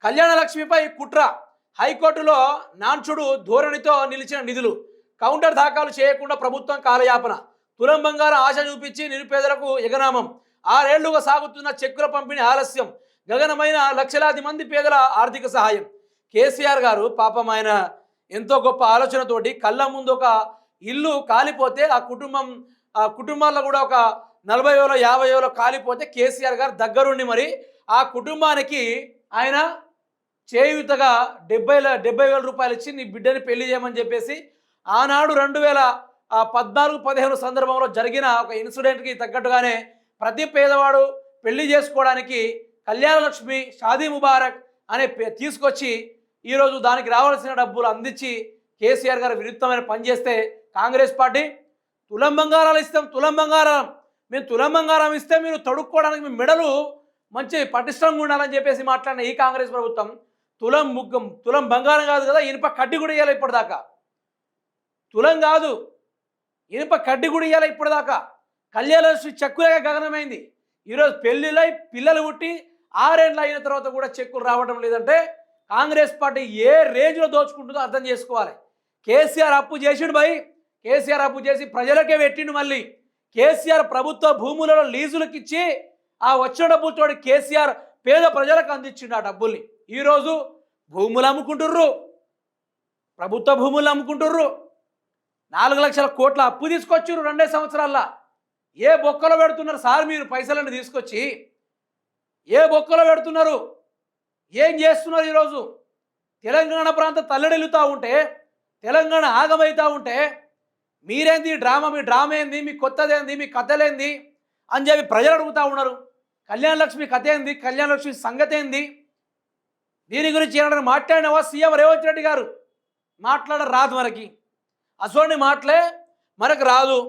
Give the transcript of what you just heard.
కళ్యాణ లక్ష్మిపై కుట్ర, హైకోర్టులో నాన్చుడు ధోరణితో నిలిచిన నిధులు, కౌంటర్ దాఖలు చేయకుండా ప్రభుత్వం కాలయాపన, తులం బంగారం ఆశ చూపించి నిరుపేదలకు ఎగనామం, 6 ఏళ్లుగా సాగుతున్న చెక్కుల పంపిణీ ఆలస్యం, గగనమైన లక్షలాది మంది పేదల ఆర్థిక సహాయం. కేసీఆర్ గారు పాపం ఆయన ఎంతో గొప్ప ఆలోచనతోటి కళ్ళ ముందు ఒక ఇల్లు కాలిపోతే ఆ కుటుంబాల్లో కూడా ఒక 40,000 50,000 కాలిపోతే కేసీఆర్ గారు దగ్గరుండి మరి ఆ కుటుంబానికి ఆయన చేయూతగా 70,000 రూపాయలు ఇచ్చి నీ బిడ్డని పెళ్లి చేయమని చెప్పేసి ఆనాడు 2014-15 సందర్భంలో జరిగిన ఒక ఇన్సిడెంట్కి తగ్గట్టుగానే ప్రతి పేదవాడు పెళ్లి చేసుకోవడానికి కళ్యాణ లక్ష్మి, షాదీ ముబారక్ అనే తీసుకొచ్చి ఈరోజు దానికి రావాల్సిన డబ్బులు అందించి కేసీఆర్ గారు విరుద్ధమైన పని చేస్తే కాంగ్రెస్ పార్టీ తులం బంగారాలు ఇస్తాం, తులం బంగారం, మేము తులం బంగారం ఇస్తే మీరు తొడుక్కోవడానికి మీ మెడలు మంచి పటిష్టంగా ఉండాలని చెప్పేసి మాట్లాడిన ఈ కాంగ్రెస్ ప్రభుత్వం తులం బంగారం కాదు కదా, ఇనుప కడ్డి కూడా ఇవ్వాలి ఇప్పటిదాకా. తులం కాదు, ఇనుప కడ్డి కూడా ఇవ్వాలి ఇప్పటిదాకా. కళ్యాణ చెక్కులేక గగనమైంది. ఈరోజు పెళ్ళిళ్ళై పిల్లలు పుట్టి 6 ఏళ్ళు అయిన తర్వాత కూడా చెక్కులు రావడం లేదంటే కాంగ్రెస్ పార్టీ ఏ రేంజ్లో దోచుకుంటుందో అర్థం చేసుకోవాలి. కేసీఆర్ అప్పు చేసిండు భయ్, కేసీఆర్ అప్పు చేసి ప్రజలకే పెట్టిండు. మళ్ళీ కేసీఆర్ ప్రభుత్వ భూములలో లీజులకు ఇచ్చి ఆ వచ్చిన డబ్బులతో కేసీఆర్ పేద ప్రజలకు అందించిండు ఆ డబ్బుల్ని. ఈరోజు భూములు అమ్ముకుంటుర్రు, ప్రభుత్వ భూములు అమ్ముకుంటుర్రు, 4 లక్షల కోట్ల అప్పు తీసుకొచ్చిర్రు 2 సంవత్సరాల్లో. ఏ బొక్కలో పెడుతున్నారు సార్ మీరు పైసలను తీసుకొచ్చి? ఏ బొక్కలో పెడుతున్నారు? ఏం చేస్తున్నారు? ఈరోజు తెలంగాణ ప్రాంతం తల్లడిల్లుతూ ఉంటే, తెలంగాణ ఆగమవుతూ ఉంటే మీరేంది డ్రామా, మీ డ్రామా ఏంది, మీ కొత్తదేంది, మీ కథలేంది అని చెప్పి ప్రజలు అడుగుతూ ఉన్నారు. కళ్యాణ లక్ష్మి కథ ఏంది, కళ్యాణ లక్ష్మి సంగతి ఏంది, దీని గురించి ఏమన్నా మాట్లాడినవా? సీఎం రేవంత్ రెడ్డి గారు మాట్లాడరాదు, మనకి అసోని మాటలే మనకు రాదు.